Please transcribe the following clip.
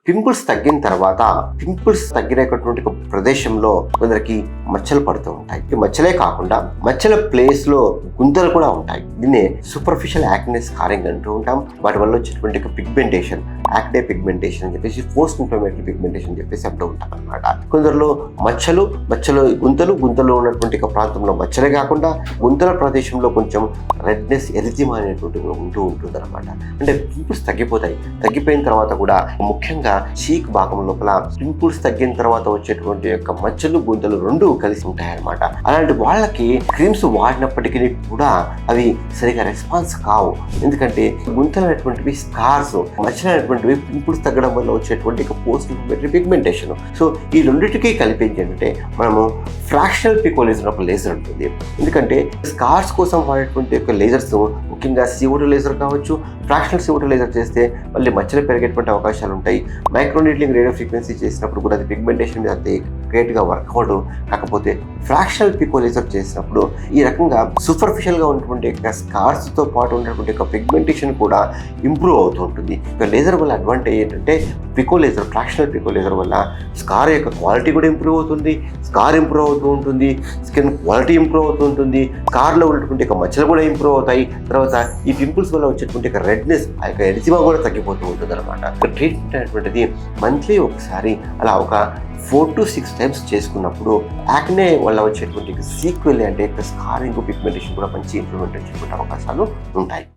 Pimples తగ్గిన తర్వాత pimples తగ్గినటువంటి ఒక ప్రదేశంలో కొందరికి మచ్చలు పడుతూ ఉంటాయి. ఈ మచ్చలే కాకుండా మచ్చల ప్లేస్ లో గుంతలు కూడా ఉంటాయి. దీన్ని సూపర్ఫిషియల్ యాక్నే స్కారింగ్ అంటూ ఉంటాం. వాటి వల్ల వచ్చేటువంటి పిగ్మెంటేషన్, యాక్నే పిగ్మెంటేషన్ అని చెప్పేసి, పోస్ట్ ఇన్ఫ్లమేటరీ పిగ్మెంటేషన్ అని చెప్పేసి అంటూ ఉంటాం అనమాట. కొందరిలో మచ్చలు గుంతలు ఉన్నటువంటి ప్రాంతంలో మచ్చలే కాకుండా గుంతల ప్రదేశంలో కొంచెం రెడ్నెస్, ఎరిజిమా అనేటువంటిది ఉంటూ ఉంటుంది అనమాట. అంటే పింపుల్స్ తగ్గిపోయిన తర్వాత కూడా ముఖ్యంగా చీక్ భాగం లోపల పింపుల్స్ తగ్గిన తర్వాత వచ్చేటువంటి మచ్చలు, గుంతలు రెండు కలిసి ఉంటాయన్నమాట. అలాంటి వాళ్ళకి క్రీమ్స్ వాడినప్పటికీ కూడా అవి సరిగా రెస్పాన్స్ కావు. ఎందుకంటే గుంతలు అనేటువంటివి స్కార్స్, మచ్చలు అనేటువంటివి పింపుల్స్ తగ్గడం వల్ల వచ్చేటువంటి పోస్ట్ ఇన్ఫ్లమేటరీ పిగ్మెంటేషన్. సో ఈ రెండింటికి కలిపి ఏంటంటే మనము ఫ్రాక్షనల్ పికో లేజర్ ఒక లేజర్ ఉంటుంది. ఎందుకంటే స్కార్స్ కోసం వాడేటువంటి లేజర్స్ ముఖ్యంగా CO2 లేజర్ కావచ్చు, ఫ్రాక్షనల్ CO2 లేజర్ చేస్తే మళ్ళీ మచ్చలు పెరిగేటువంటి అవకాశాలు ఉంటాయి. మైక్రోనీడ్లింగ్ రేడియో ఫ్రీక్వెన్సీ చేసినప్పుడు కూడా అది పిగ్మెంటేషన్ మీద అంతే గ్రేట్గా వర్కౌట్ కాకపోతే ఫ్రాక్షనల్ పికో లేజర్ చేసినప్పుడు ఈ రకంగా సూపర్ఫిషియల్గా ఉన్నటువంటి స్కార్స్తో పాటు ఉన్నటువంటి పిగ్మెంటేషన్ కూడా ఇంప్రూవ్ అవుతూ ఉంటుంది. లేజర్ వల్ల అడ్వాంటేజ్ ఏంటంటే ఫ్రాక్షనల్ పికో లేజర్ వల్ల స్కార్ యొక్క క్వాలిటీ కూడా ఇంప్రూవ్ అవుతుంది, స్కార్ ఇంప్రూవ్ అవుతూ ఉంటుంది, స్కిన్ క్వాలిటీ ఇంప్రూవ్ అవుతూ ఉంటుంది, స్కార్లో ఉన్నటువంటి మచ్చలు కూడా ఇంప్రూవ్ అవుతాయి. తర్వాత ఈ పింపుల్స్ వల్ల వచ్చేటువంటి రెడ్నెస్, ఆ యొక్క ఎరిజిమా కూడా తగ్గిపోతూ ఉంటుంది అనమాట. ట్రీట్మెంట్ అనేటువంటిది మంత్లీ ఒకసారి అలా ఒక 4 to 6 times చేసుకున్నప్పుడు యాక్నే వల్ల వచ్చేటువంటి సీక్వెల్ అంటే స్కారింగ్, పిగ్మెంటేషన్ కూడా మంచి ఇంప్రూవ్మెంట్ వచ్చేటువంటి అవకాశాలు ఉంటాయి.